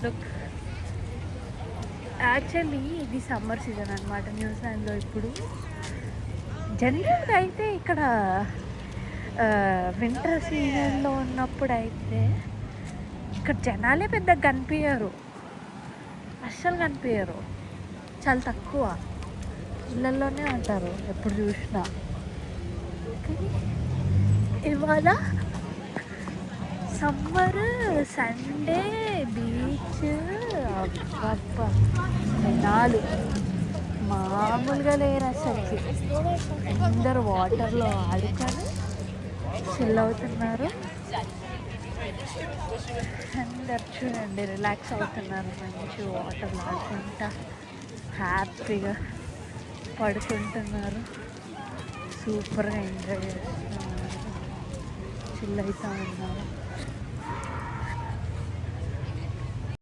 Look, actually ఇది summer season అనమాట న్యూజిలాండ్లో. ఇప్పుడు జనరల్గా అయితే ఇక్కడ వింటర్ సీజన్లో ఉన్నప్పుడు అయితే ఇక్కడ జనాలే పెద్దగా కనిపించరు, అస్సలు కనిపించరు, చాలా తక్కువ, ఇళ్ళల్లోనే ఉంటారు ఎప్పుడు చూసినా. కానీ ఇవాళ సమ్మర్ సండే బీచ్, అబ్బబ్బా జనాలు మామూలుగా లేరు అసలుకి. అందరు వాటర్లో ఆడుకొని చిల్ అవుతున్నారు. అందరు చూడండి రిలాక్స్ అవుతున్నారు, మంచి వాటర్లో ఆడుకుంటా హ్యాపీగా పడుకుంటున్నారు, సూపర్గా ఎంజాయ్ చేస్తున్నారు, చిల్ అవుతూ ఉన్నారు.